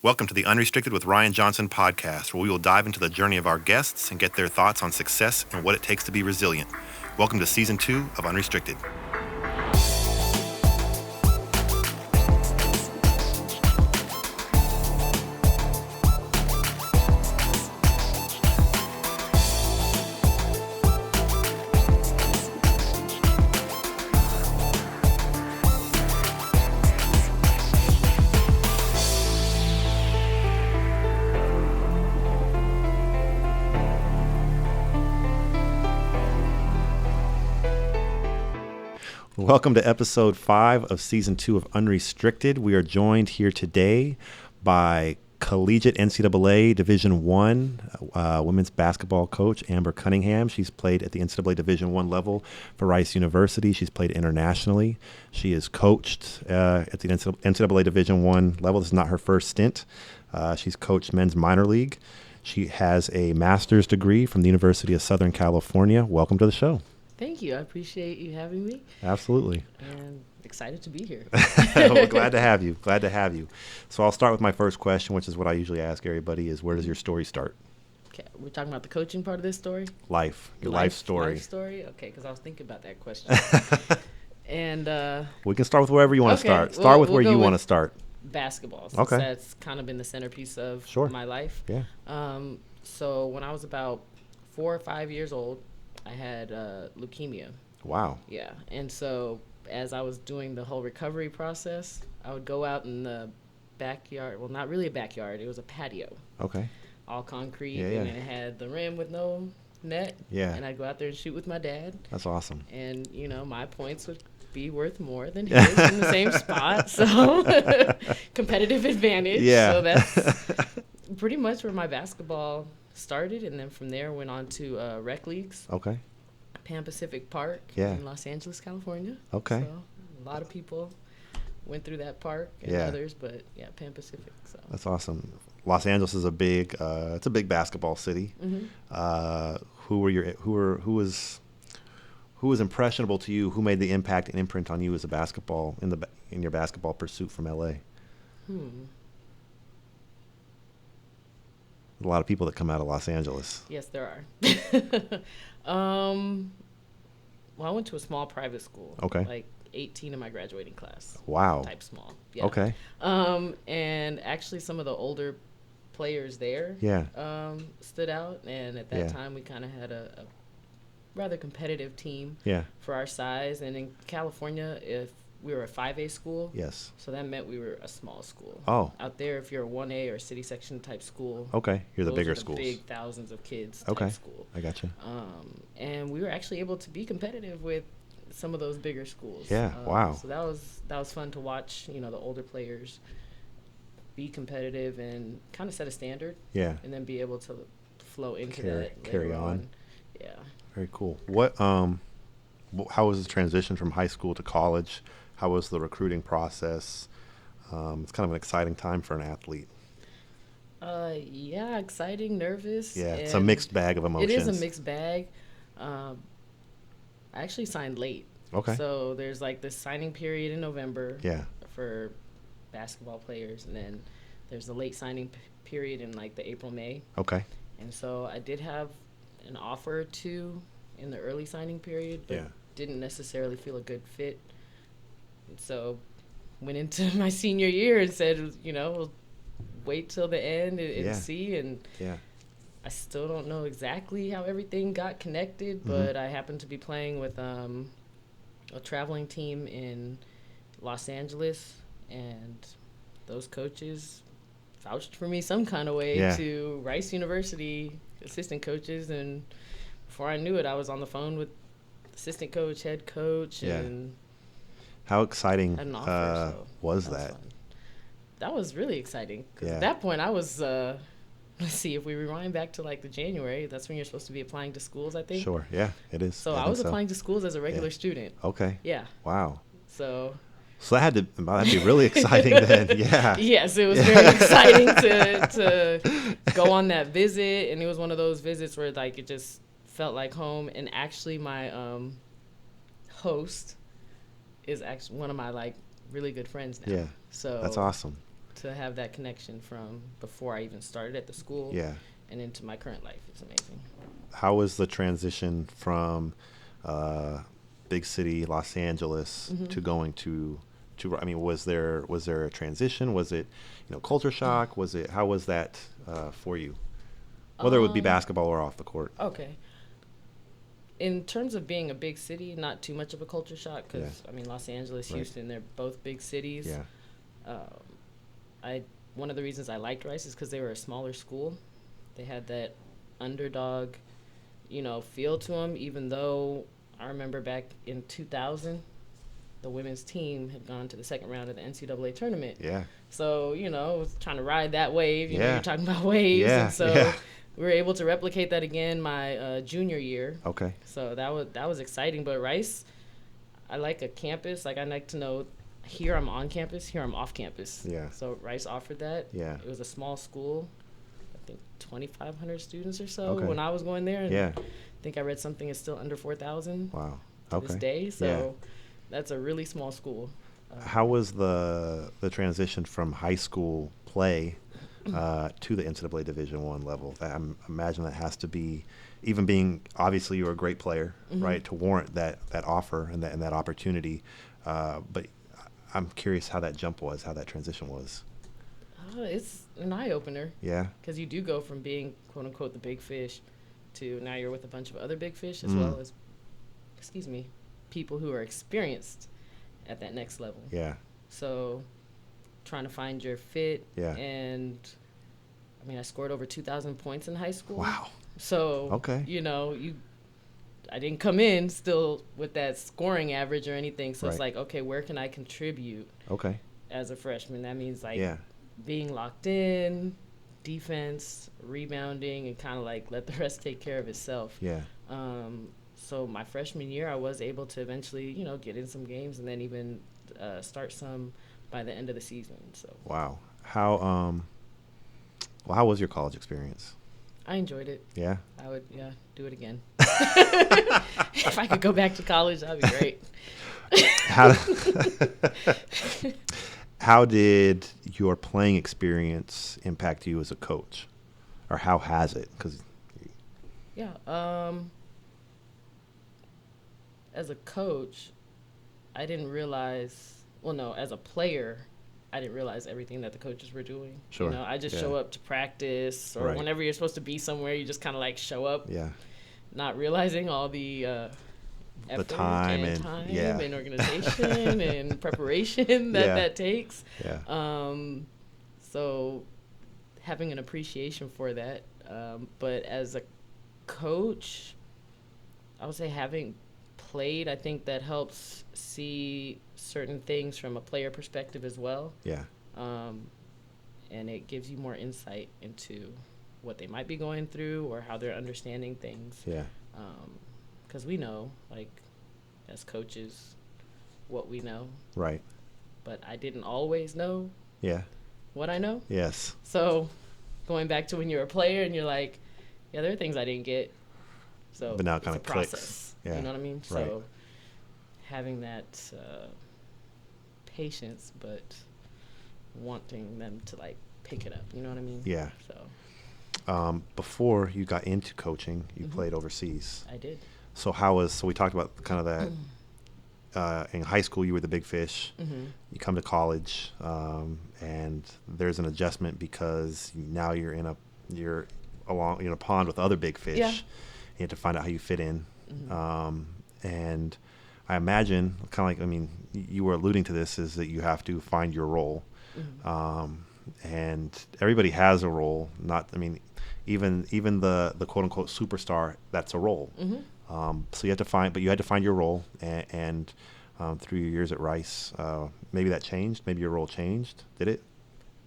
Welcome to the Unrestricted with Ryan Johnson podcast, where we will dive into the journey of our guests and get their thoughts on success and what it takes to be resilient. Welcome to Season 2 of Unrestricted. Welcome to Episode 5 of Season 2 of Unrestricted. We are joined here today by collegiate NCAA Division I women's basketball coach Amber Cunningham. She's played at the NCAA Division I level for Rice University. She's played internationally. She is coached at the NCAA Division I level. This is not her first stint. She's coached men's minor league. She has a master's degree from the University of Southern California. Welcome to the show. Thank you. I appreciate you having me. Absolutely. And excited to be here. Well, glad to have you. Glad to have you. So I'll start with my first question, which is what I usually ask everybody, is where does your story start? Okay. We're talking about the coaching part of this story? Life. Your life story. Life story? Okay, because I was thinking about that question. And we can start with wherever you want to start. Start with where you want to start. Basketball. Since Okay. That's kind of been the centerpiece of my life. Yeah. So when I was about 4 or 5 years old, I had leukemia. Wow. Yeah. And so as I was doing the whole recovery process, I would go out in the backyard. Well, not really a backyard. It was a patio. Okay. All concrete. Yeah, and yeah. it had the rim with no net. Yeah. And I'd go out there and shoot with my dad. That's awesome. And, you know, my points would be worth more than his in the same spot. So competitive advantage. Yeah. So that's pretty much where my basketball started. And then from there went on to rec leagues. Okay. Pan Pacific Park Yeah. in Los Angeles, California. Okay. So a lot of people went through that park and Yeah. others, but yeah, Pan Pacific. So That's awesome. Los Angeles is a big it's a big basketball city. Mhm. Who was impressionable to you? Who made the impact and imprint on you as a basketball in your basketball pursuit from LA? A lot of people that come out of Los Angeles. Yes, there are. Well, I went to a small private school. Okay. Like 18 in my graduating class. Wow. Type small. Yeah. Okay. And actually some of the older players there Yeah. stood out. And at that Yeah. time, we kind of had a rather competitive team Yeah. for our size. And in California, if we were a 5A school, Yes. so that meant we were a small school. Oh. Out there, if you're a 1A or city section type school, Okay. You're the those bigger are the schools. big thousands of kids Okay. type school. I gotcha. And we were actually able to be competitive with some of those bigger schools. Yeah, wow. So that was fun to watch. You know, the older players be competitive and kind of set a standard. Yeah. And then be able to flow into that. Carry later on. Yeah. Very cool. How was the transition from high school to college? How was the recruiting process? It's kind of an exciting time for an athlete. Yeah, exciting, nervous. Yeah, it's a mixed bag of emotions. It is a mixed bag. I actually signed late. Okay. So there's like this signing period in November. Yeah. For basketball players, and then there's a late signing period in like the April, May. Okay. And so I did have an offer or two in the early signing period, but Yeah. didn't necessarily feel a good fit. And so went into my senior year and said, you know, we'll wait till the end and Yeah. see. And Yeah. I still don't know exactly how everything got connected, but I happened to be playing with a traveling team in Los Angeles, and those coaches vouched for me some kind of way Yeah. to Rice University assistant coaches, and before I knew it, I was on the phone with assistant coach, head coach, Yeah. and How exciting had an offer. So was that? that? Fun. That was really exciting, because Yeah. at that point I was, let's see, if we rewind back to like the January, that's when you're supposed to be applying to schools, I think. Sure. Yeah, it is. So I was applying to schools as a regular student. Okay. Yeah. Wow. So that'd be really exciting then. Yeah. Yes, it was very exciting to go on that visit, and it was one of those visits where like it just felt like home. And actually, my host is actually one of my like really good friends now. Yeah. So That's awesome. to have that connection from before I even started at the school Yeah. and into my current life. It's amazing. How was the transition from big city Los Angeles to going to I mean, was there a transition? Was it, culture shock? Was it, how was that for you? Whether it would be basketball or off the court. Okay. In terms of being a big city, not too much of a culture shock because, I mean, Los Angeles, Houston, they're both big cities. Yeah. One of the reasons I liked Rice is because they were a smaller school. They had that underdog, feel to them, even though I remember back in 2000, the women's team had gone to the second round of the NCAA tournament. Yeah. So, was trying to ride that wave. Yeah. You're talking about waves. Yeah. And so we were able to replicate that again my junior year. Okay. So that was exciting. But Rice, I like a campus. Like, I like to know here I'm on campus, here I'm off campus. Yeah. So Rice offered that. Yeah. It was a small school. I think 2,500 students or so Okay. when I was going there. And Yeah. I think I read something is still under 4,000 Wow. to this day. So Yeah. that's a really small school. How was the transition from high school play to the NCAA Division I level? I imagine that has to be, even being, obviously you were a great player, right, to warrant that offer and that opportunity. But I'm curious how that jump was, how that transition was. It's an eye-opener. Yeah. Because you do go from being, quote-unquote, the big fish to now you're with a bunch of other big fish as well as, people who are experienced at that next level. Yeah. So trying to find your fit. Yeah. And, I mean, I scored over 2,000 points in high school. Wow. So, Okay. I didn't come in still with that scoring average or anything. So Right. it's like, okay, where can I contribute Okay. as a freshman? That means, like, Yeah. being locked in, defense, rebounding, and kind of, like, let the rest take care of itself. Yeah. So my freshman year, I was able to eventually, get in some games and then even start some by the end of the season. So Wow. How was your college experience? I enjoyed it. Yeah. I would, do it again. If I could go back to college, that'd be great. How did your playing experience impact you as a coach, or how has it? As a coach, I didn't realize. Well, no, as a player, I didn't realize everything that the coaches were doing. Sure. I just show up to practice, or Right. whenever you're supposed to be somewhere, you just kind of like show up, Yeah. not realizing all the effort time and and organization and preparation that takes. Yeah. So having an appreciation for that. But as a coach, I would say having played, I think that helps see certain things from a player perspective as well. Yeah. And it gives you more insight into what they might be going through or how they're understanding things. Yeah. Because we know, like, as coaches, what we know. Right. But I didn't always know Yeah. what I know. Yes. So going back to when you're a player and you're like, yeah, there are things I didn't get. So But now it it's kind a of clicks. process. Yeah. You know what I mean? Right. So having that patience, but wanting them to, like, pick it up. You know what I mean? Yeah. So Before you got into coaching, you played overseas. I did. So we talked about kind of that. In high school, you were the big fish. You come to college, and there's an adjustment because now you're in a pond with other big fish. Yeah. You have to find out how you fit in. And I imagine, kind of like, I mean, you were alluding to this, is that you have to find your role. And everybody has a role. Even the quote unquote superstar, that's a role. So you had to find your role, and through your years at Rice, maybe that changed. Maybe your role changed. Did it?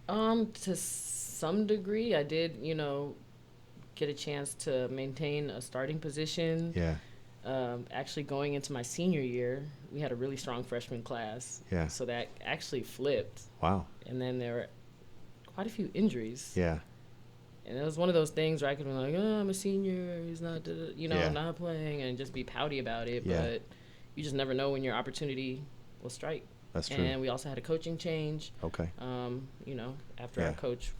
To some degree, I did, get a chance to maintain a starting position. Yeah. Actually, going into my senior year, we had a really strong freshman class. Yeah. So that actually flipped. Wow. And then there were quite a few injuries. Yeah. And it was one of those things where I could be like, oh, I'm a senior, he's not, not playing, and just be pouty about it. Yeah. But you just never know when your opportunity will strike. That's true. And we also had a coaching change. Okay. After Yeah. our coach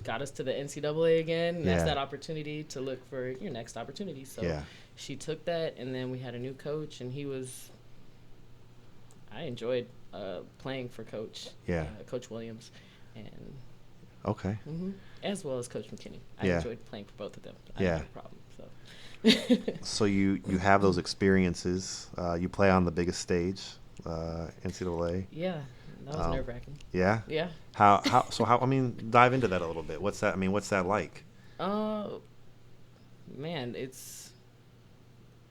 got us to the NCAA again, and that's Yeah. that opportunity to look for your next opportunity. So Yeah. she took that, and then we had a new coach, and I enjoyed playing for Coach Williams, and Okay. as well as Coach McKinney. I Yeah. enjoyed playing for both of them. I Yeah. didn't have a problem. So. So you have those experiences. You play on the biggest stage, NCAA. Yeah, that was nerve-wracking. Yeah. Yeah. How I mean, dive into that a little bit. What's that? I mean, what's that like? Man, it's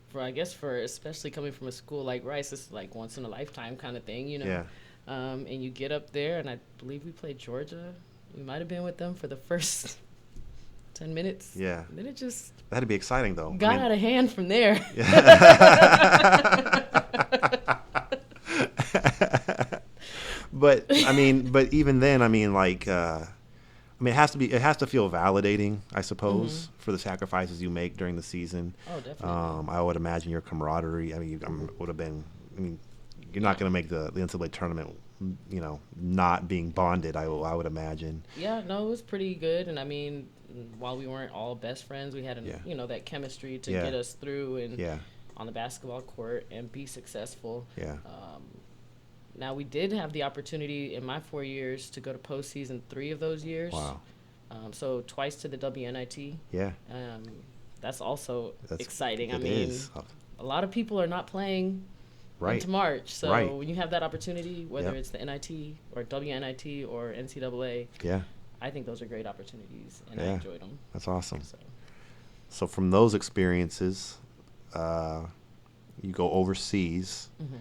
for especially coming from a school like Rice, it's like once in a lifetime kind of thing, Yeah. And you get up there, and I believe we played Georgia. We might have been with them for the first 10 minutes. Yeah. And then it just That had to be exciting, though. got out of hand from there. But even then, it has to feel validating, I suppose, for the sacrifices you make during the season. Oh, definitely. I would imagine your camaraderie. Would have been. You're not going to make the NCAA tournament, not being bonded. I would imagine. Yeah, no, it was pretty good, and while we weren't all best friends, we had that chemistry to get us through and on the basketball court and be successful. Yeah. Now, we did have the opportunity in my 4 years to go to postseason 3 of those years. Wow. So twice to the WNIT. Yeah. That's also exciting. It is. A lot of people are not playing into March. So when you have that opportunity, whether it's the NIT or WNIT or NCAA, I think those are great opportunities, and I enjoyed them. That's awesome. So from those experiences, you go overseas. Mm-hmm.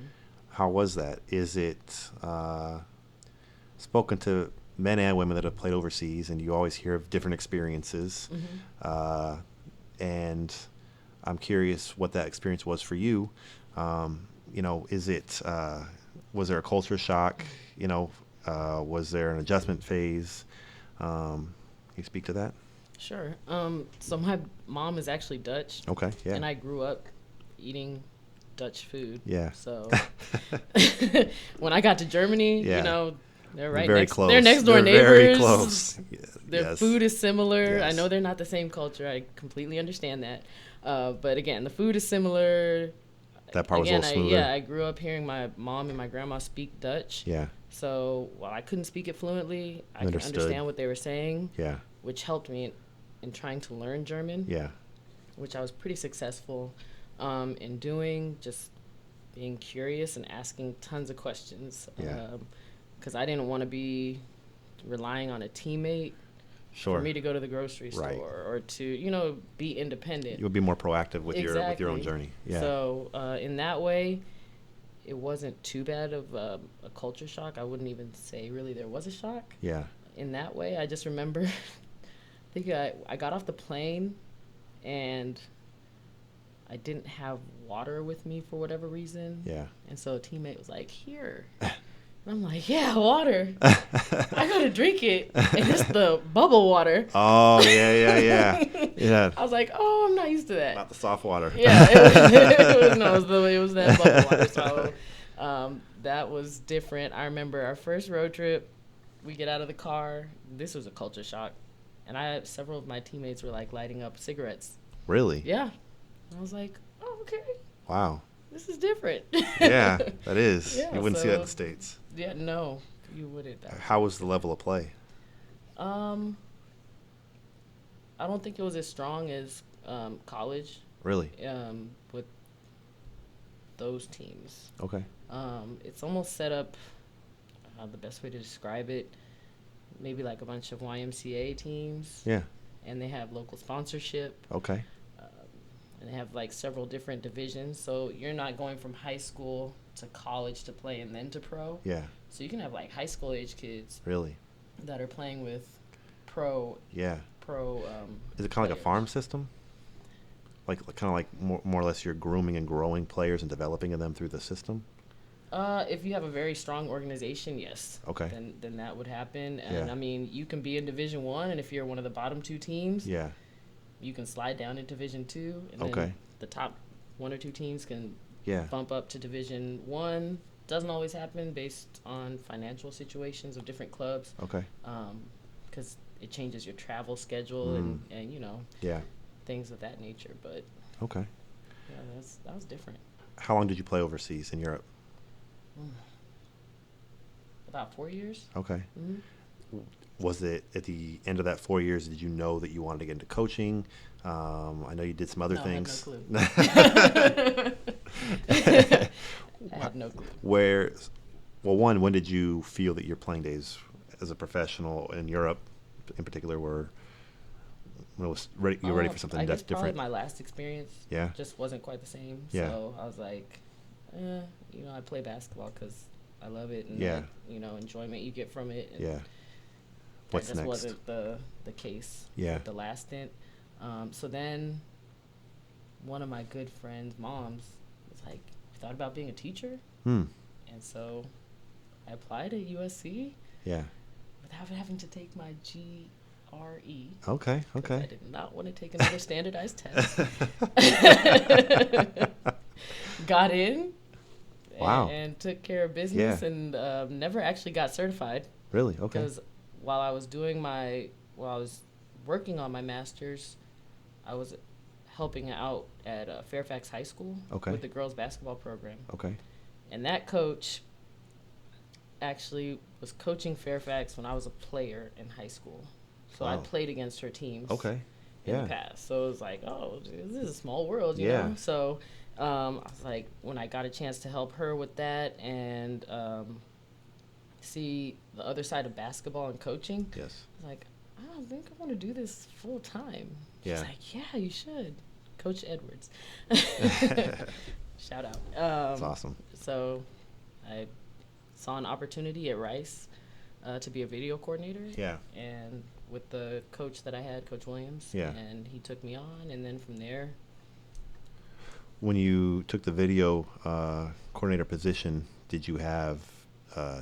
How was that? Is it spoken to men and women that have played overseas, and you always hear of different experiences. Mm-hmm. And I'm curious what that experience was for you. Was there a culture shock? Was there an adjustment phase? Can you speak to that? Sure. So my mom is actually Dutch. Okay. Yeah. And I grew up eating Dutch food. Yeah. So when I got to Germany, they're close. They're next door they're neighbors. Very close. Their food is similar. Yes. I know they're not the same culture. I completely understand that. But again, the food is similar. That part was a little smoother. I grew up hearing my mom and my grandma speak Dutch. Yeah. So while I couldn't speak it fluently, I could understand what they were saying. Yeah. Which helped me in trying to learn German. Yeah. Which I was pretty successful in doing, just being curious and asking tons of questions. Yeah. Because I didn't want to be relying on a teammate for me to go to the grocery store or to, be independent. You would be more proactive with your own journey. Yeah. So in that way, it wasn't too bad of a culture shock. I wouldn't even say really there was a shock. Yeah. In that way, I just remember, I think I got off the plane and I didn't have water with me for whatever reason. Yeah. And so a teammate was like, here. And I'm like, yeah, water. I gotta drink it. And it's the bubble water. Oh, yeah. Yeah. I was like, oh, I'm not used to that. Not the soft water. Yeah, it was that bubble water. So that was different. I remember our first road trip, we get out of the car. This was a culture shock. And several of my teammates were like lighting up cigarettes. Really? Yeah. I was like, oh, okay. Wow. This is different. Yeah, that is. Yeah, you wouldn't see that in the States. Yeah, no, you wouldn't. How was the level of play? I don't think it was as strong as college. Really? With those teams. Okay. It's almost set up, the best way to describe it, maybe like a bunch of YMCA teams. Yeah. And they have local sponsorship. Okay. And they have like several different divisions. So you're not going from high school to college to play and then to pro. Yeah. So you can have like high school age kids. Really? That are playing with pro. Yeah. Pro. Is it kind of like a farm system? Like kind of like more or less you're grooming and growing players and developing them through the system? If you have a very strong organization, yes. Okay. Then that would happen. And you can be in Division I, and if you're one of the bottom two teams. Yeah. You can slide down to Division II, and then the top one or two teams can bump up to Division I, doesn't always happen based on financial situations of different clubs. Okay. Because it changes your travel schedule and Yeah. things of that nature. But Okay. yeah, that was different. How long did you play overseas in Europe? About 4 years. Okay. Mm-hmm. Was it at the end of that 4 years, did you know that you wanted to get into coaching? I know you did some other things. I had no clue. I had no clue. When did you feel that your playing days as a professional in Europe in particular were, when it was ready, you were ready for something that's different? Probably my last experience just wasn't quite the same. Yeah. So I was like, I play basketball because I love it, and enjoyment you get from it. And What's that just next? wasn't the case with the last stint. So then one of my good friends' moms was like, thought about being a teacher? And so I applied at USC. Yeah. Without having to take my GRE. Okay. I did not want to take another standardized test. Got in. Wow. And took care of business and never actually got certified. Really? Okay. Because while I was working on my master's, I was helping out at Fairfax High School with the girls basketball program. Okay. And that coach actually was coaching Fairfax when I was a player in high school. So I played against her teams in the past. So it was like, oh, this is a small world, you know? So I was like, when I got a chance to help her with that and see the other side of basketball and coaching, I was like, I don't think I want to do this full time. She's like, yeah, you should. Coach Edwards. Shout out. That's awesome. So I saw an opportunity at Rice to be a video coordinator. Yeah. And with the coach that I had, Coach Williams. Yeah. And he took me on, and then from there. When you took the video coordinator position, did you have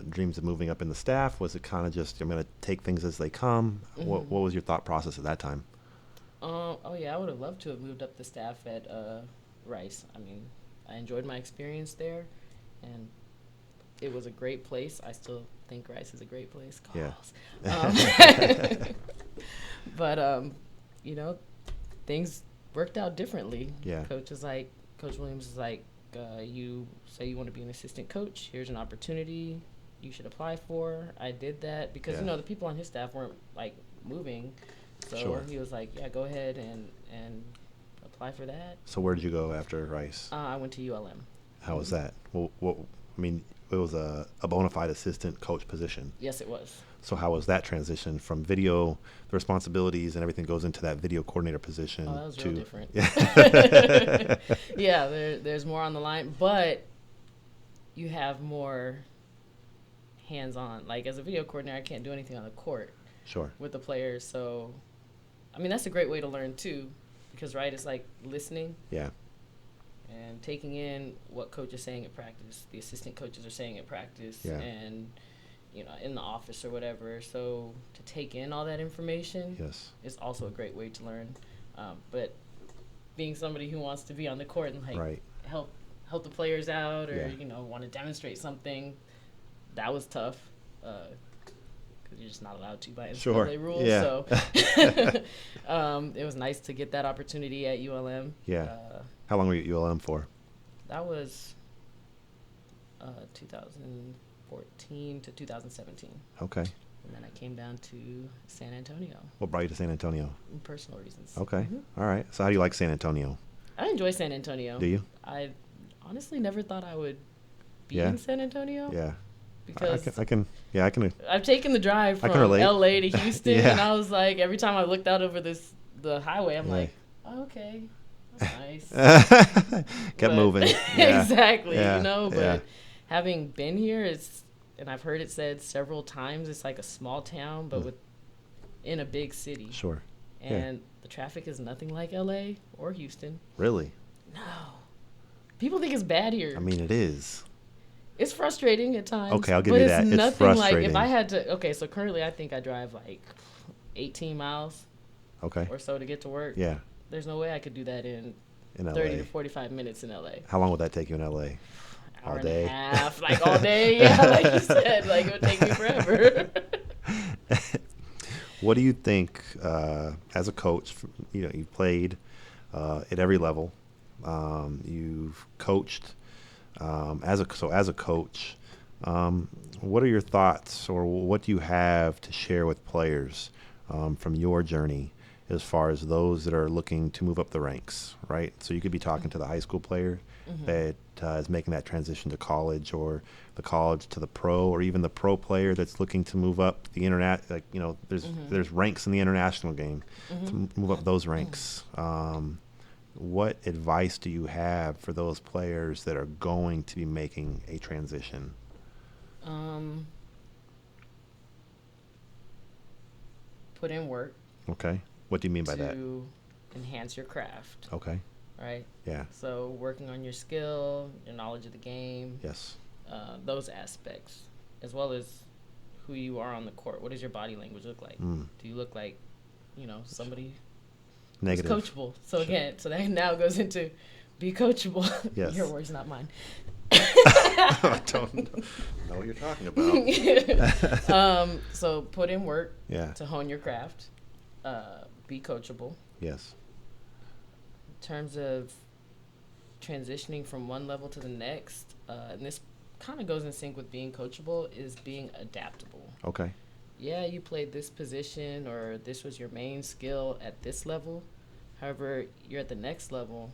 dreams of moving up in the staff? Was it kind of just, I'm going to take things as they come? Mm-hmm. What was your thought process at that time? I would have loved to have moved up the staff at Rice. I mean, I enjoyed my experience there, and it was a great place. I still think Rice is a great place. Calls. Yeah. But, things worked out differently. Yeah. Coach Williams was like, you say you want to be an assistant coach. Here's an opportunity you should apply for. I did that because, the people on his staff weren't, moving. So he was like, yeah, go ahead and apply for that. So where did you go after Rice? I went to ULM. How was that? Well, it was a bona fide assistant coach position. Yes, it was. So how was that transition from video, the responsibilities and everything goes into that video coordinator position? Oh, that was real different. Yeah, there's more on the line, but you have more hands-on. Like, as a video coordinator, I can't do anything on the court with the players. So, that's a great way to learn, too, because, it's like listening. Yeah. And taking in what coach is saying at practice, the assistant coaches are saying at practice, and, in the office or whatever. So to take in all that information is also a great way to learn. But being somebody who wants to be on the court and, help the players out or, want to demonstrate something, that was tough because you're just not allowed to by NCAA rules. Yeah. So it was nice to get that opportunity at ULM. Yeah. How long were you at ULM for? That was 2014 to 2017. Okay. And then I came down to San Antonio. What brought you to San Antonio? Personal reasons. Okay. Mm-hmm. All right. So how do you like San Antonio? I enjoy San Antonio. Do you? I honestly never thought I would be in San Antonio. Yeah. Because I can. I've taken the drive from LA to Houston, and I was like, every time I looked out over the highway, I'm like, oh, okay. Nice. Kept moving. Yeah. Exactly. But having been here, and I've heard it said several times, it's like a small town, but in a big city. Sure. And the traffic is nothing like LA or Houston. Really? No. People think it's bad here. It is. It's frustrating at times. Okay, I'll give you that. It's nothing frustrating. like if I had to. Okay, so currently I think I drive like 18 miles. Okay. Or so to get to work. Yeah. There's no way I could do that in 30 to 45 minutes in LA. How long would that take you in LA? hour and day. a half, like all day. Yeah, like you said, like it would take me forever. What do you think as a coach? You've played at every level. You've coached as a coach. What are your thoughts, or what do you have to share with players from your journey, as far as those that are looking to move up the ranks? Right. So you could be talking to the high school player that is making that transition to college, or the college to the pro, or even the pro player that's looking to move up the internet. Like, there's ranks in the international game to move up those ranks. What advice do you have for those players that are going to be making a transition? Put in work. Okay. What do you mean by that? To enhance your craft. Okay. Right? Yeah. So working on your skill, your knowledge of the game. Yes. Those aspects, as well as who you are on the court. What does your body language look like? Do you look like, somebody Negative. who's coachable? So again, so that now goes into be coachable. Yes. Your words, not mine. I don't know what you're talking about. So put in work to hone your craft. Be coachable. Yes. In terms of transitioning from one level to the next, and this kind of goes in sync with being coachable, is being adaptable. Okay. Yeah, you played this position, or this was your main skill at this level. However, you're at the next level,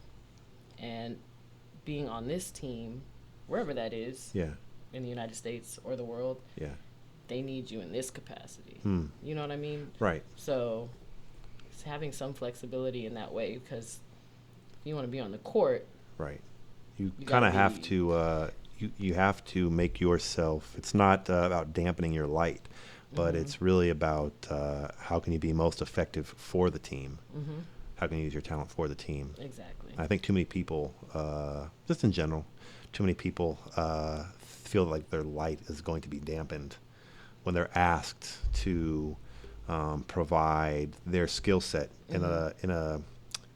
and being on this team, wherever that is, in the United States or the world, they need you in this capacity. You know what I mean? Right. So it's having some flexibility in that way, because if you want to be on the court, right, you kind of have to you have to make yourself. It's not about dampening your light, but it's really about how can you be most effective for the team. How can you use your talent for the team? Exactly. I think too many people, just in general, too many people feel like their light is going to be dampened when they're asked to provide their skill set in a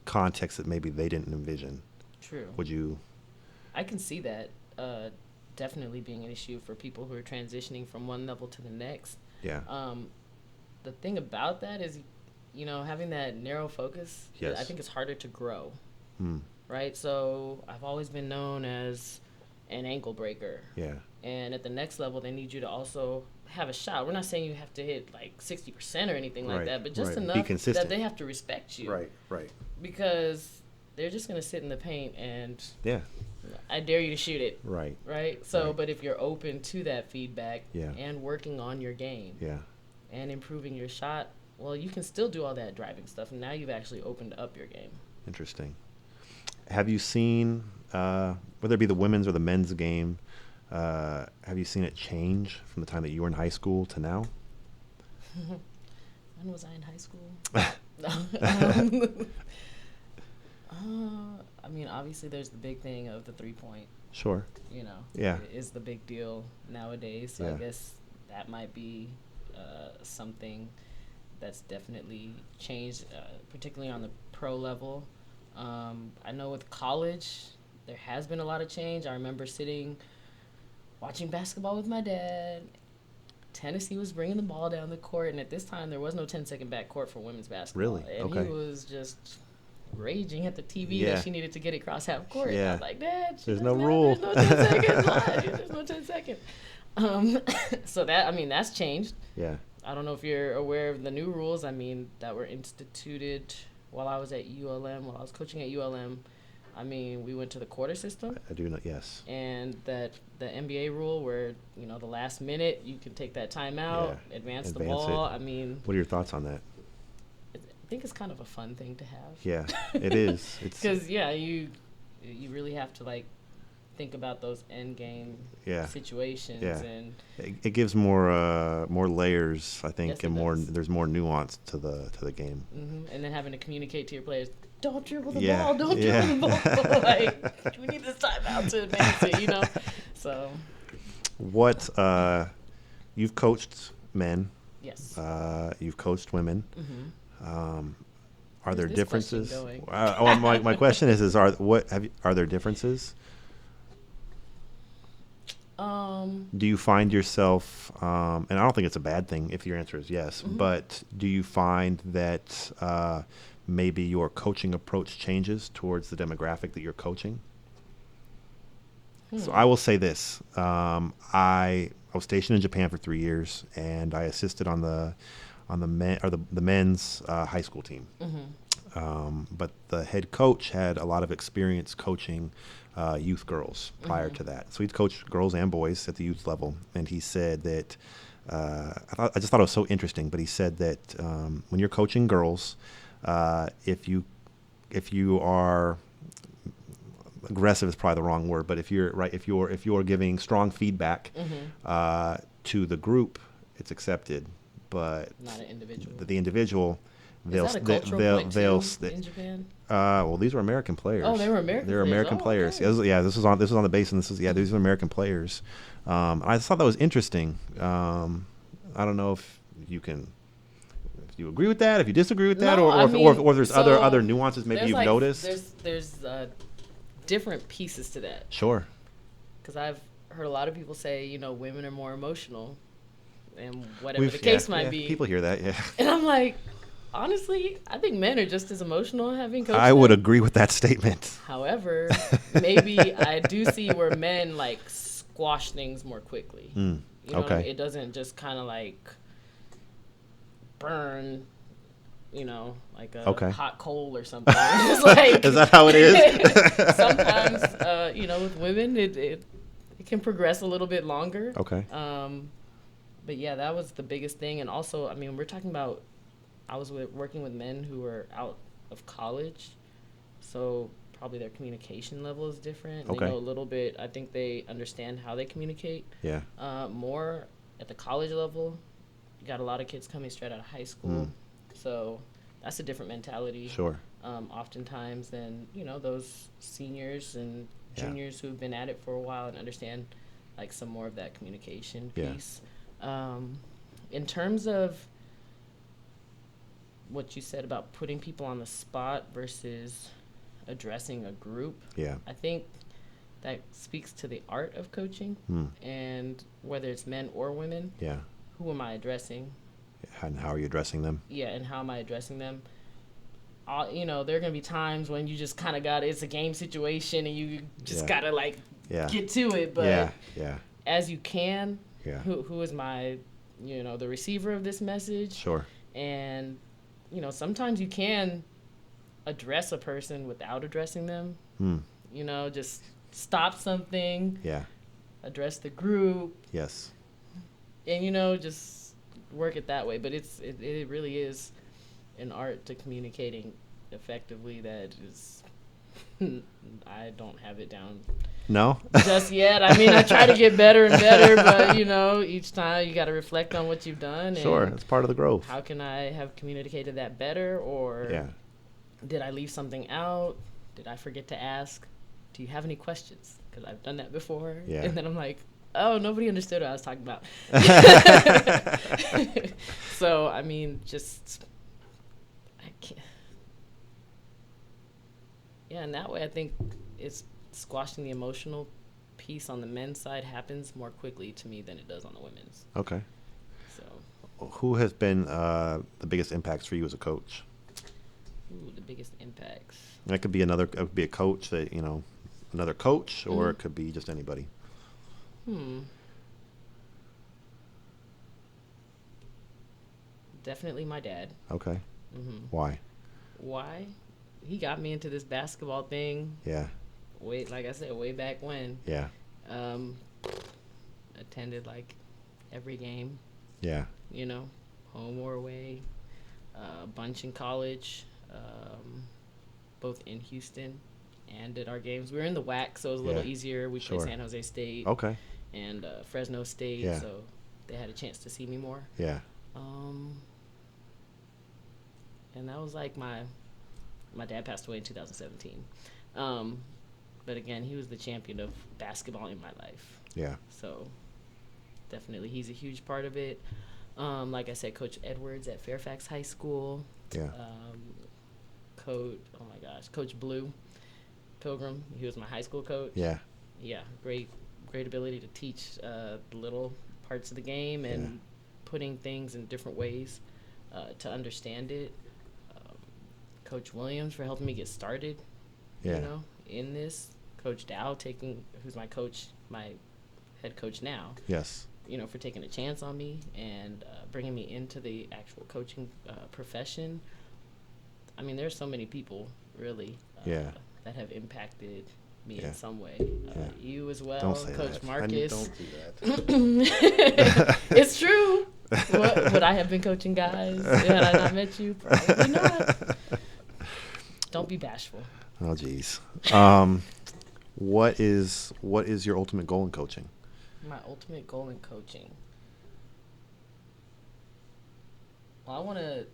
context that maybe they didn't envision. True. Would you? I can see that definitely being an issue for people who are transitioning from one level to the next. Yeah. The thing about that is, having that narrow focus, yes. I think it's harder to grow. Right? So I've always been known as an ankle breaker. Yeah. And at the next level, they need you to also have a shot. We're not saying you have to hit like 60% or anything like that, but just enough that they have to respect you. Right. Because they're just going to sit in the paint and yeah, I dare you to shoot it. Right. So, but if you're open to that feedback and working on your game and improving your shot, well, you can still do all that driving stuff. And now you've actually opened up your game. Interesting. Have you seen, whether it be the women's or the men's game, have you seen it change from the time that you were in high school to now? When was I in high school? I mean, obviously there's the big thing of the 3-point. Sure. It is the big deal nowadays. So I guess that might be something that's definitely changed, particularly on the pro level. I know with college, there has been a lot of change. I remember watching basketball with my dad. Tennessee was bringing the ball down the court, and at this time, there was no 10-second backcourt for women's basketball. Really? And he was just raging at the TV that she needed to get it across half court. Yeah. I was like, Dad, there's no rule. There's no 10 seconds. There's no 10 seconds. So that's changed. Yeah. I don't know if you're aware of the new rules. I mean, that were instituted while I was at ULM, while I was coaching at ULM. I mean, we went to the quarter system. I do know, yes. And that the NBA rule where, the last minute you can take that timeout, advance the ball. It. I mean, what are your thoughts on that? I think it's kind of a fun thing to have. Yeah, it is. Because, you really have to, think about those end game situations. Yeah. And it gives more layers, I think, yes, and there's more nuance to the game. And then having to communicate to your players, don't dribble the ball, don't dribble the ball. We need this timeout to advance it, So. What, you've coached men. Yes. You've coached women. Are there this differences? My question is are there differences? Do you find yourself, and I don't think it's a bad thing if your answer is yes, but do you find that maybe your coaching approach changes towards the demographic that you're coaching? So I will say this: I was stationed in Japan for 3 years, and I assisted on the men's high school team. But the head coach had a lot of experience coaching youth girls prior to that. So he'd coached girls and boys at the youth level, and he said that I just thought it was so interesting. But he said that when you're coaching girls, if you are aggressive is probably the wrong word, but if you're giving strong feedback to the group, it's accepted. But not an individual. The individual, Is that a cultural point too in Japan? Well, these were American players. Oh, they were American. They were American players. Okay. This was on the base, and these are American players. I just thought that was interesting. I don't know if you agree with that, if you disagree with that, or if there's other nuances maybe you've noticed. There's different pieces to that. Sure. Because I've heard a lot of people say, women are more emotional, and whatever the case might be. People hear that, yeah. And I'm like, honestly, I think men are just as emotional having coached I would agree with that statement. However, maybe I do see where men like squash things more quickly. What I mean? It doesn't just kind of like burn, like a hot coal or something. It's like, is that how it is? Sometimes, with women, it can progress a little bit longer. Okay. But yeah, that was the biggest thing. And also, I mean, we're talking about, I was working with men who were out of college, so probably their communication level is different. Okay. They know a little bit. I think they understand how they communicate. Yeah. More at the college level. You got a lot of kids coming straight out of high school, so that's a different mentality. Sure. Oftentimes than those seniors and juniors who've been at it for a while and understand like some more of that communication piece. In terms of what you said about putting people on the spot versus addressing a group, I think that speaks to the art of coaching, and whether it's men or women. Who am I addressing? And how are you addressing them? Yeah, and how am I addressing them? There are going to be times when you just kind of it's a game situation and you just got to get to it. But as you can, who is my, the receiver of this message? Sure. And, sometimes you can address a person without addressing them. Just stop something. Yeah. Address the group. Yes. And, just work it that way. But it really is an art to communicating effectively that is I don't have it down just yet. I mean, I try to get better and better, but each time you got to reflect on what you've done. Sure, and it's part of the growth. How can I have communicated that better, or did I leave something out? Did I forget to ask, do you have any questions? Because I've done that before, and then I'm like, oh, nobody understood what I was talking about. So, I mean, I can't. Yeah, and that way I think it's squashing the emotional piece on the men's side happens more quickly to me than it does on the women's. Okay. So. Who has been the biggest impacts for you as a coach? Ooh, the biggest impacts. That could be it could be a coach that, another coach, or it could be just anybody. Definitely my dad. Okay. Why? He got me into this basketball thing. Yeah. Like I said, way back when. Yeah. Attended like every game. Yeah. Home or away. A bunch in college, both in Houston and at our games. We were in the WAC, so it was a little easier. We played San Jose State. Okay. And Fresno State, so they had a chance to see me more. Yeah. And that was like my dad passed away in 2017. But again, he was the champion of basketball in my life. Yeah. So definitely he's a huge part of it. Like I said, Coach Edwards at Fairfax High School. Yeah. Coach Blue Pilgrim, he was my high school coach. Yeah. Yeah, great great ability to teach the little parts of the game and putting things in different ways to understand it. Coach Williams for helping me get started, in this. Coach Dow who's my coach, my head coach now. Yes. For taking a chance on me and bringing me into the actual coaching profession. I mean, there's so many people, really, that have impacted me in some way. You as well, don't say Coach that. Marcus. Don't do that. It's true. Would I have been coaching guys had I not met you? Probably not. Don't be bashful. Oh, geez. What is your ultimate goal in coaching? My ultimate goal in coaching. Well, I want to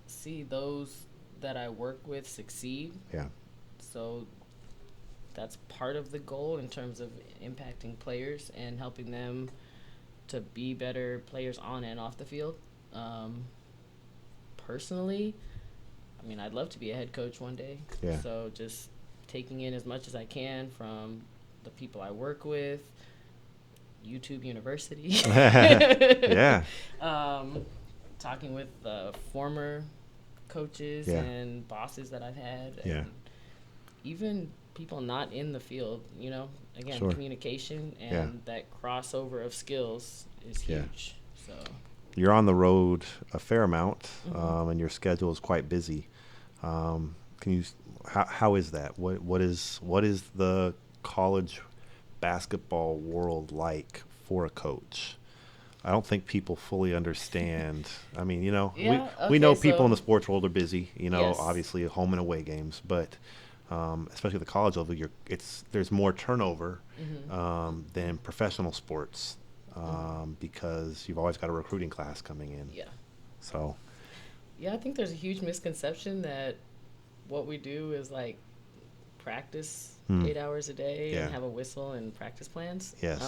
see those that I work with succeed. Yeah. So that's part of the goal in terms of impacting players and helping them to be better players on and off the field. Personally, I mean, I'd love to be a head coach one day. Yeah. So just taking in as much as I can from the people I work with, YouTube University. Yeah. Talking with former coaches and bosses that I've had. And even people not in the field, again, communication and that crossover of skills is huge. So you're on the road a fair amount, and your schedule is quite busy. How is that? What is the college basketball world like for a coach? I don't think people fully understand. I mean, we know people in the sports world are busy, obviously home and away games, but especially at the college level, there's more turnover than professional sports because you've always got a recruiting class coming in. Yeah. So. Yeah, I think there's a huge misconception that what we do is like practice 8 hours a day and have a whistle and practice plans. Yes.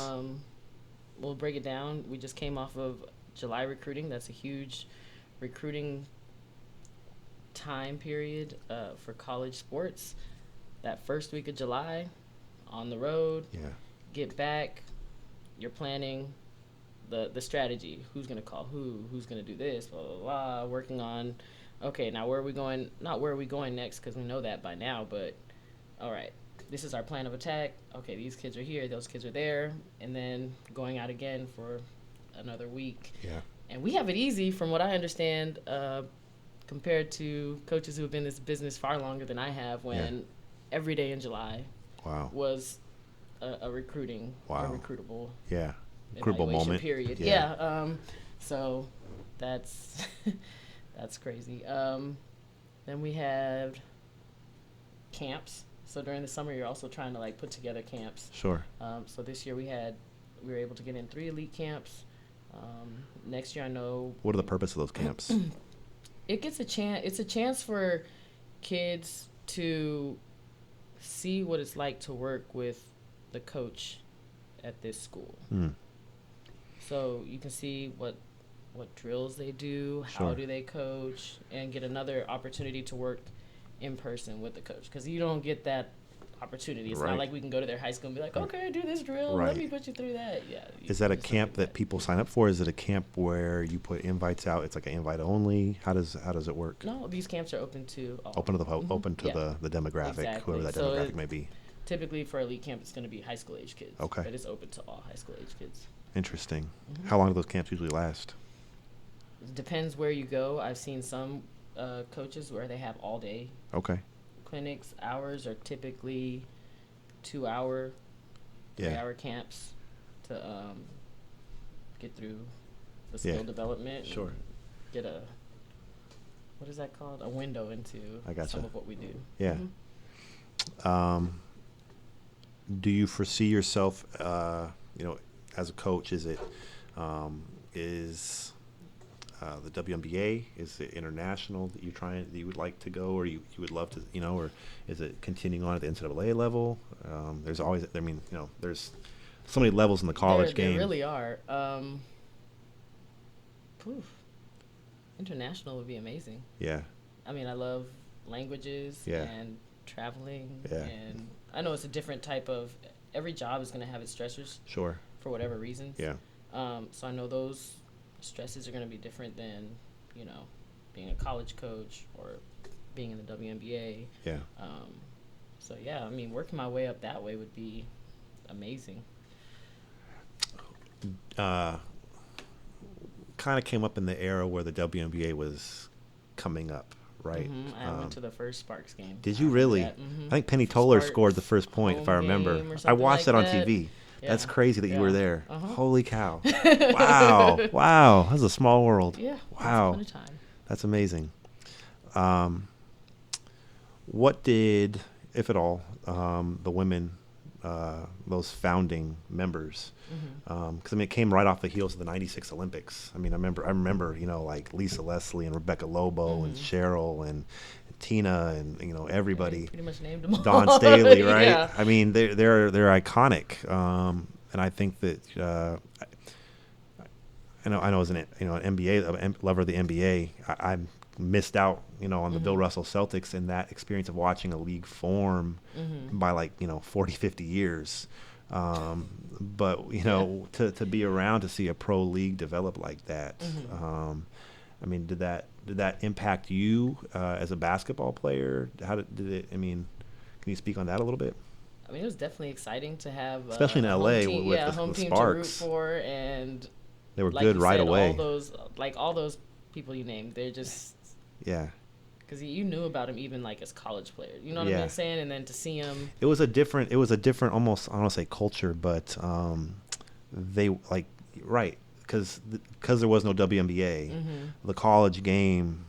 We'll break it down. We just came off of July recruiting. That's a huge recruiting time period for college sports. That first week of July, on the road, get back, you're planning the strategy. Who's going to call who's going to do this, blah, blah, blah, working on, okay, now where are we going? Not where are we going next because we know that by now, but all right, this is our plan of attack. Okay, these kids are here, those kids are there, and then going out again for another week. Yeah. And we have it easy from what I understand compared to coaches who have been in this business far longer than I have when every day in July was a recruiting, a recruitable recruitable moment. Period. So that's that's crazy. Then we have camps. So during the summer, you're also trying to put together camps. Sure. So this year we were able to get in 3 elite camps. Next year, I know. What are the purpose of those camps? It's a chance for kids to see what it's like to work with the coach at this school. So you can see what drills they do, how do they coach, and get another opportunity to work in person with the coach, because you don't get that opportunity. It's not like we can go to their high school and be like, okay, do this drill, let me put you through that. Is that a camp that people sign up for? Is it a camp where you put invites out? It's like an invite only. How does it work? No, these camps are open to all. Open to the demographic, whoever that demographic may be. Typically for elite camp, it's going to be high school age kids. Okay. But it's open to all high school age kids. Interesting. How long do those camps usually last? It depends where you go. I've seen some coaches where they have all day clinics. Ours are typically 2-hour, 3-hour camps to get through the skill development. Sure. Get what is that called? A window into some of what we do. Yeah. Do you foresee yourself, as a coach? Is it the WNBA? Is it international that you would like to go, or you would love to, or is it continuing on at the NCAA level? There's always, there's so many levels in the college game. There really are. International would be amazing. Yeah. I mean, I love languages and traveling. Yeah. And I know it's a different type of every job is going to have its stressors. Sure. For whatever reasons. Yeah. So I know those stresses are going to be different than, being a college coach or being in the WNBA. Yeah. So yeah, I mean, working my way up that way would be amazing. Kind of came up in the era where the WNBA was coming up, right? I went to the first Sparks game. Did you really? I think Penny Toller scored the first point, if I remember. I watched that on TV. Yeah. That's crazy that you were there. Holy cow. Wow. Wow. That was a small world. Yeah. Wow. It was a fun time. That's amazing. What did, if at all, the women, those founding members, because it came right off the heels of the '96 Olympics. I mean, I remember, like Lisa Leslie and Rebecca Lobo and Cheryl and Tina and everybody. Pretty much named them all. Dawn Staley, right? Yeah. I mean, they're iconic, and I think that I know as an NBA lover of the NBA, I missed out on the Bill Russell Celtics and that experience of watching a league form by 40, 50 years. But to be around to see a pro league develop like that. I mean, did that impact you as a basketball player? How did it? I mean, can you speak on that a little bit? I mean, it was definitely exciting to have, especially in LA team, with the home team Sparks. To root for, and they were good right away. All those people you named, they're just because you knew about them even as college players. You know what I'm saying? And then to see them, it was a different almost, I don't want to say culture, but they right. Because there was no WNBA, the college game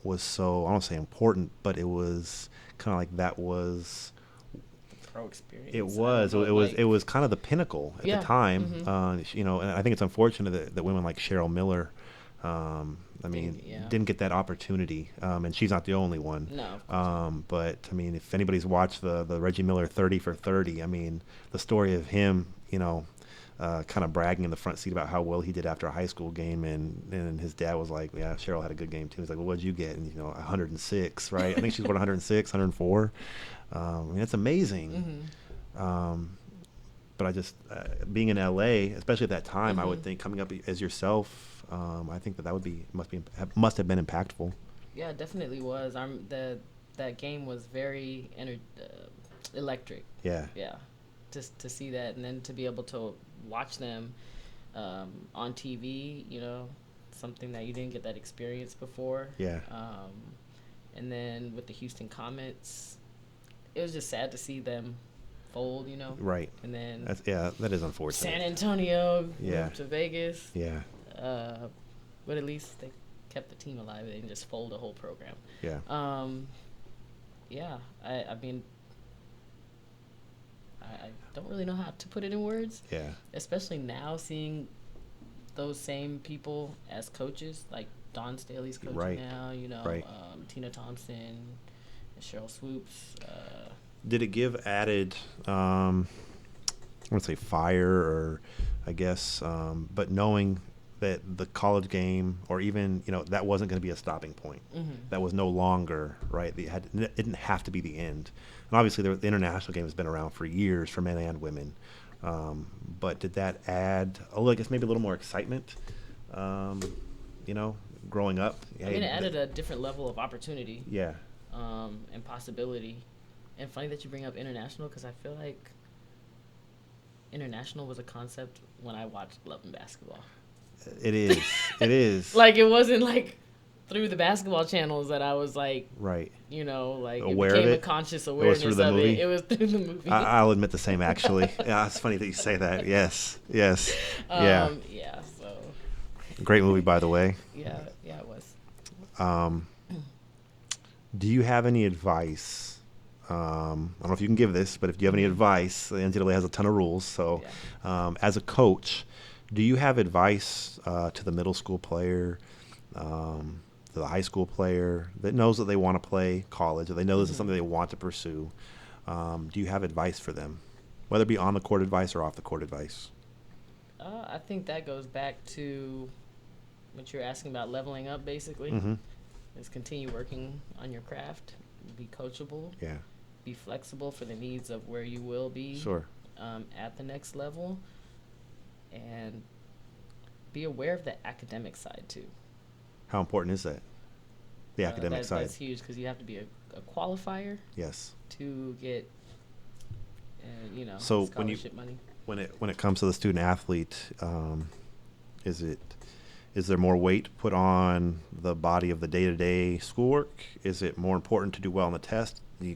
was so, I don't say important, but it was kind of that was pro experience. It was kind of the pinnacle at the time. And I think it's unfortunate that women like Cheryl Miller, didn't get that opportunity. And she's not the only one. No. But I mean, if anybody's watched the Reggie Miller 30 for 30, I mean, the story of him, kind of bragging in the front seat about how well he did after a high school game, and his dad was like, yeah, Cheryl had a good game too. He's like, well, what'd you get? And 106, right? I think she scored 106, 104. I mean, it's amazing. But I just being in LA, especially at that time, I would think coming up as yourself, I think that must have been impactful. Yeah, it definitely was. That game was very electric. Yeah. Yeah. Just to see that, and then to be able to watch them on TV, something that you didn't get that experience before. Yeah. And then with the Houston Comets, it was just sad to see them fold, Right. And then that is unfortunate. San Antonio moved to Vegas. Yeah. But at least they kept the team alive. They didn't just fold the whole program. Yeah. I mean, I don't really know how to put it in words. Yeah. Especially now, seeing those same people as coaches, like Dawn Staley's coaching now, Tina Thompson, and Cheryl Swoops. Did it give added, I wouldn't say fire, or I guess, but knowing that the college game, or even, that wasn't going to be a stopping point. That was no longer, right? It didn't have to be the end. And obviously the international game has been around for years for men and women. But did that add, I guess maybe a little more excitement, growing up? I mean, it added a different level of opportunity. Yeah. And possibility. And funny that you bring up international, because I feel like international was a concept when I watched Love and Basketball. It is. It is. It wasn't through the basketball channels that I was right. Aware it became of a conscious awareness of movie. It was through the movie. I'll admit the same, actually. Yeah, it's funny that you say that. Yes. Yeah. Yeah. So. Great movie, by the way. Yeah, it was. Do you have any advice? I don't know if you can give this, but if you have any advice, the NCAA has a ton of rules. So, as a coach, do you have advice to the middle school player, to the high school player that knows that they want to play college, or they know this is something they want to pursue? Do you have advice for them, whether it be on the court advice or off the court advice? I think that goes back to what you're asking about, leveling up, basically. Is continue working on your craft, be coachable. Yeah. Be flexible for the needs of where you will be. Sure. at the next level, and be aware of the academic side too. How important is that? The academic side. That's huge because you have to be a qualifier. Yes. To get, so scholarship money. When it comes to the student athlete, is there more weight put on the body of the day-to-day schoolwork? Is it more important to do well on the test? You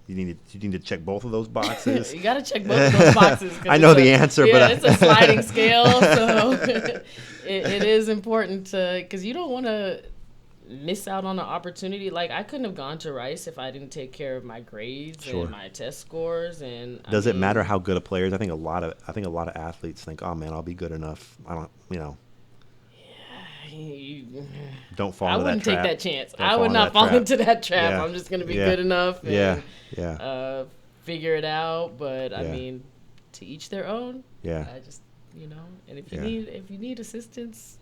need to check both of those boxes. You got to check both of those boxes. I know the answer, but it's a sliding scale, so it is important because you don't want to miss out on an opportunity. Like, I couldn't have gone to Rice if I didn't take care of my grades and my test scores. And does it matter how good a player is? I think a lot of athletes think, oh man, I'll be good enough. I don't, don't fall into that trap. I wouldn't take that chance. I would not fall into that trap. Yeah. I'm just going to be good enough and figure it out. But I mean, to each their own. Yeah. I just, and if you need assistance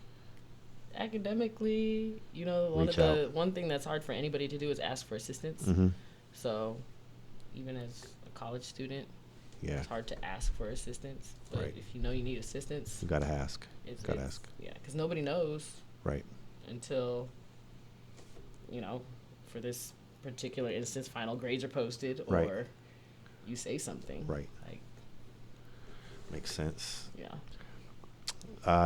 academically, one thing that's hard for anybody to do is ask for assistance. Mm-hmm. So even as a college student, it's hard to ask for assistance. But if you need assistance, you gotta ask. Yeah, because nobody knows. Right. Until, for this particular instance, final grades are posted or you say something. Right. Like, makes sense. Yeah.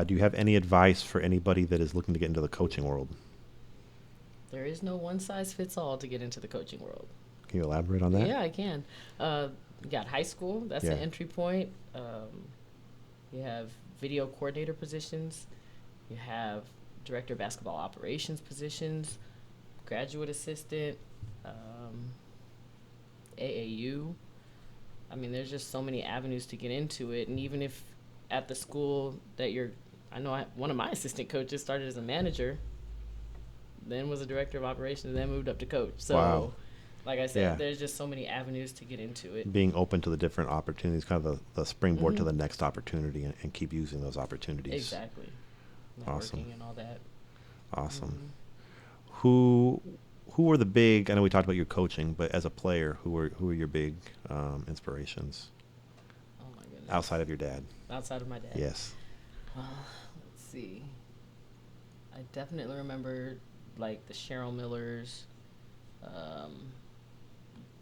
Do you have any advice for anybody that is looking to get into the coaching world? There is no one size fits all to get into the coaching world. Can you elaborate on that? Yeah, I can. You got high school. That's an entry point. You have video coordinator positions. You have director of basketball operations positions, graduate assistant, AAU. I mean, there's just so many avenues to get into it. And even if at the school that one of my assistant coaches started as a manager, then was a director of operations, and then moved up to coach. So, like I said, there's just so many avenues to get into it. Being open to the different opportunities, kind of the springboard to the next opportunity, and keep using those opportunities. Exactly. Awesome. And all that. Awesome. Who were the big? I know we talked about your coaching, but as a player, who were your big inspirations? Oh my goodness. Outside of your dad. Outside of my dad. Yes. Let's see. I definitely remember like the Cheryl Millers,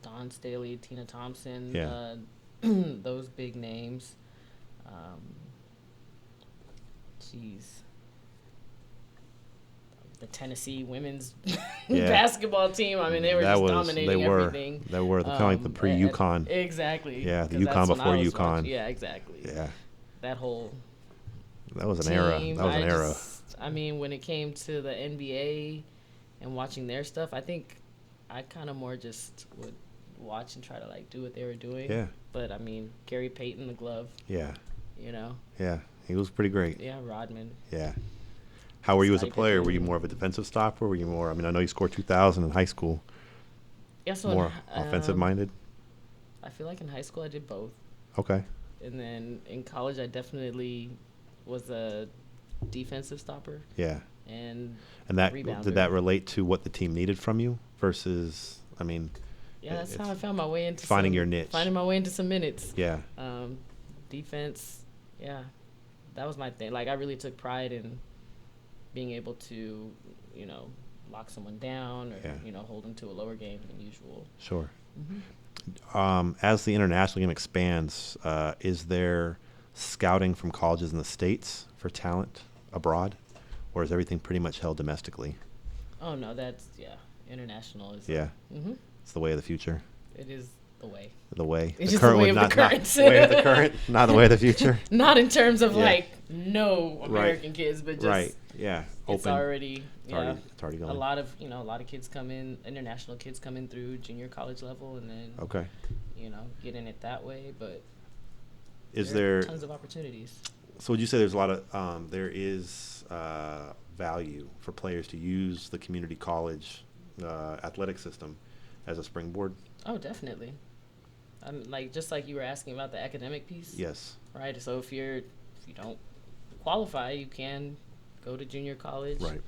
Dawn Staley, Tina Thompson. Yeah. Those big names. The Tennessee women's basketball team. I mean, they were dominating everything. They were kind of like the pre-UConn. Exactly. Yeah, the UConn before UConn. Yeah, exactly. Yeah. That whole That was an team, era. That was an era. I mean, when it came to the NBA and watching their stuff, I think I kind of more just would watch and try to like do what they were doing. Yeah. But I mean, Gary Payton, the glove. Yeah. Yeah, he was pretty great. Yeah, Rodman. Yeah. How were you as a player? Were you more of a defensive stopper? Were you more? I mean, I know you scored 2,000 in high school. Yeah, so more offensive minded. I feel like in high school I did both. Okay. And then in college I definitely was a defensive stopper. Yeah. And that rebounder. Did that relate to what the team needed from you versus? I mean. Yeah, that's how I found my way into finding your niche. Finding my way into some minutes. Yeah. Defense. Yeah, that was my thing. Like, I really took pride in being able to, lock someone down or, hold them to a lower game than usual. Sure. Mm-hmm. As the international game expands, is there scouting from colleges in the States for talent abroad, or is everything pretty much held domestically? Oh, no, international is. Yeah. Mm-hmm. It's the way of the future. It is the way. The way. It's just the way of the current. Not the way of the current, not the way of the future. Not in terms of no American kids, but just yeah, it's open. Already It's already going. A lot of kids come in, international kids come in through junior college level, and then get in it that way. But there are tons of opportunities. So would you say there's a lot of there is value for players to use the community college athletic system as a springboard? Oh, definitely. Just like you were asking about the academic piece. Yes. Right. So if you don't qualify, you can go to junior college. Right.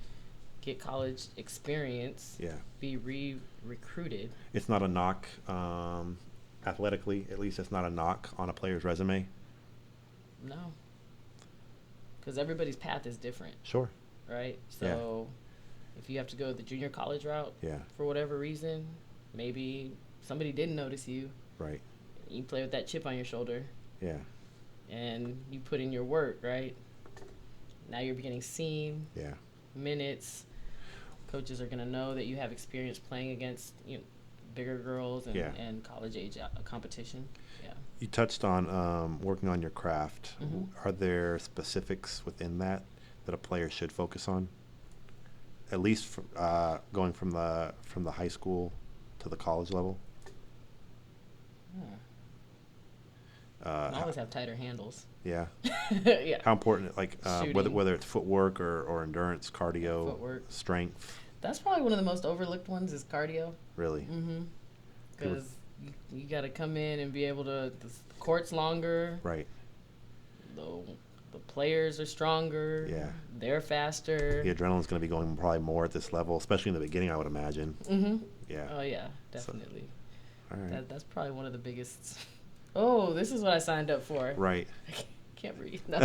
Get college experience. Yeah. Be recruited. It's not a knock athletically, at least it's not a knock on a player's resume. No, because everybody's path is different, Sure. right? So if you have to go the junior college route Yeah. for whatever reason, maybe somebody didn't notice you. Right. You play with that chip on your shoulder, Yeah. and you put in your work, right? Now you're getting seen, Yeah. minutes. Coaches are going to know that you have experience playing against bigger girls and college age competition. Yeah. You touched on working on your craft. Mhm. Are there specifics within that a player should focus on? At least going from the high school to the college level. I always have tighter handles. Yeah. Yeah. How important, like Shooting. whether it's footwork or endurance, cardio, Footwork. strength. That's probably one of the most overlooked ones is cardio. Really. Mm-hmm. Because you got to come in and be able to. The court's longer. Right. The players are stronger. Yeah. They're faster. The adrenaline's going to be going probably more at this level, especially in the beginning, I would imagine. Mm-hmm. Yeah. Oh yeah, definitely. All right. That's probably one of the biggest. Oh, this is what I signed up for. Right. I can't breathe. No.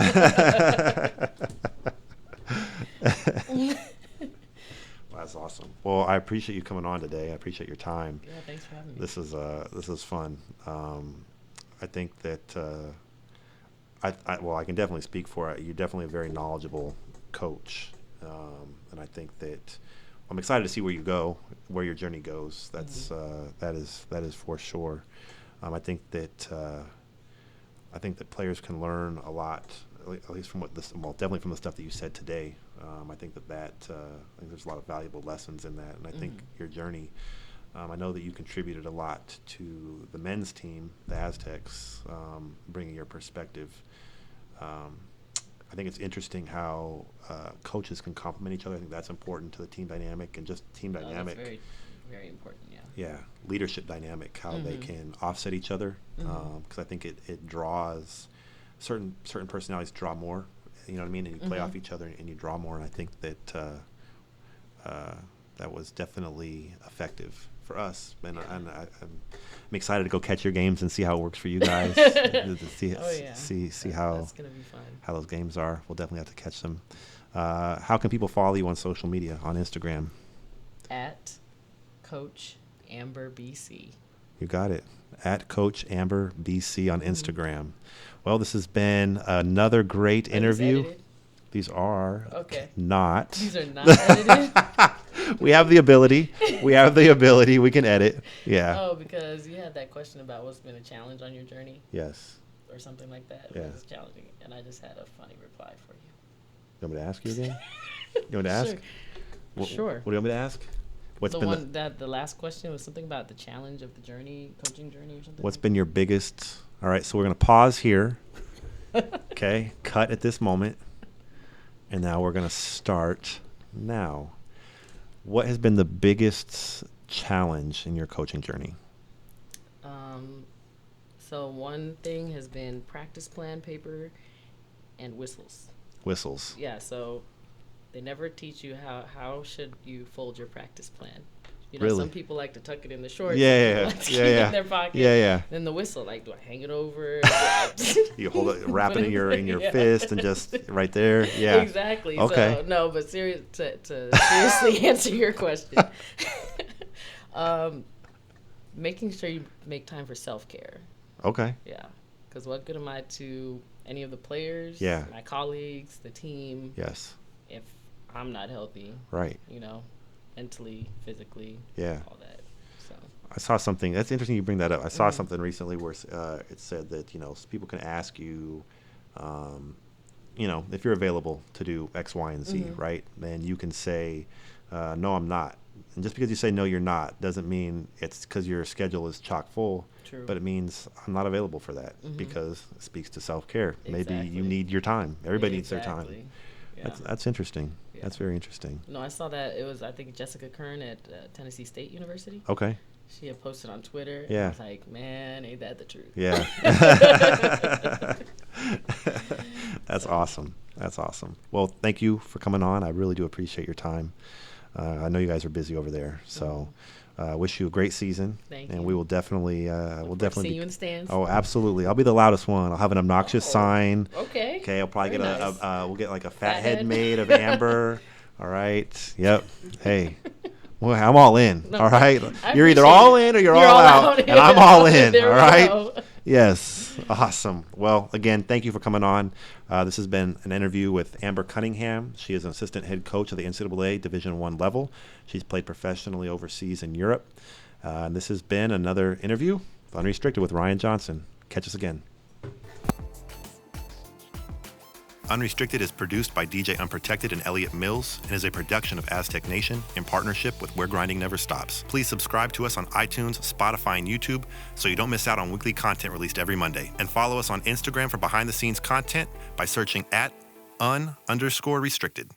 That's awesome. Well, I appreciate you coming on today. I appreciate your time. Yeah, thanks for having me. This is fun. I think that I can definitely speak for it. You're definitely a very knowledgeable coach, and I think that I'm excited to see where you go, where your journey goes. That's that is for sure. I think that players can learn a lot, at least from definitely from the stuff that you said today. I think I think there's a lot of valuable lessons in that, and I think your journey. I know that you contributed a lot to the men's team, the Aztecs, bringing your perspective. I think it's interesting how coaches can complement each other. I think that's important to the team dynamic and just team dynamic. That's very, very important, yeah. Yeah, leadership dynamic, how they can offset each other, because I think it draws certain personalities draw more. You know what I mean? And you play off each other and you draw more. And I think that that was definitely effective for us. And I'm excited to go catch your games and see how it works for you guys. See how that's gonna be fun. How those games are. We'll definitely have to catch them. How can people follow you on social media, on Instagram? At Coach Amber BC. You got it. At Coach Amber BC on Instagram. Well, this has been another great interview. These are not. These are not edited? We have the ability. We can edit. Yeah. Oh, because you had that question about what's been a challenge on your journey? Yes. Or something like that. Yeah. It's challenging. And I just had a funny reply for you. You want me to ask you again? You want me to ask? Sure. What do you want me to ask? The last question was something about the challenge of the journey, coaching journey or something? What's been your biggest... All right, so we're going to pause here. Okay, cut at this moment. And now we're going to start now. What has been the biggest challenge in your coaching journey? So one thing has been practice plan paper and whistles. Whistles. Yeah, so they never teach you how should you fold your practice plan. You know, really? Some people like to tuck it in the shorts. Yeah. Like to keep it in their pocket. Yeah. Then the whistle, like, do I hang it over? You hold it, wrap it in your fist, and just right there. Yeah. Exactly. Okay. So, no, but to seriously answer your question, making sure you make time for self-care. Okay. Yeah. Because what good am I to any of the players, my colleagues, the team, if I'm not healthy? Right. You know, mentally, physically, all that. So I saw something. That's interesting you bring that up. I saw something recently where it said that, people can ask you, if you're available to do X, Y, and Z, right? And you can say, no, I'm not. And just because you say no, you're not, doesn't mean it's because your schedule is chock full. True. But it means I'm not available for that because it speaks to self-care. Exactly. Maybe you need your time. Everybody needs their time. Yeah. That's interesting. Yeah. That's very interesting. No, I saw that. It was, I think, Jessica Kern at Tennessee State University. Okay. She had posted on Twitter. Yeah. And I was like, man, ain't that the truth? Yeah. That's awesome. That's awesome. Well, thank you for coming on. I really do appreciate your time. I know you guys are busy over there. So Wish you a great season. Thank and you. we will definitely See you in the stands. Oh, absolutely. I'll be the loudest one. I'll have an obnoxious sign. Okay. Okay, I'll probably Very get nice. we'll get like a fat Fat head head. made of amber. All right. Yep. Hey. Well, I'm all in. All right. You're either all in or you're all out, and I'm all in. There All we right. go. Yes. Awesome. Well, again, thank you for coming on. This has been an interview with Amber Cunningham. She is an assistant head coach of the NCAA Division I level. She's played professionally overseas in Europe. And this has been another interview with Unrestricted with Ryan Johnson. Catch us again. Unrestricted is produced by DJ Unprotected and Elliot Mills and is a production of Aztec Nation in partnership with Where Grinding Never Stops. Please subscribe to us on iTunes, Spotify, and YouTube so you don't miss out on weekly content released every Monday. And follow us on Instagram for behind-the-scenes content by searching @un_restricted.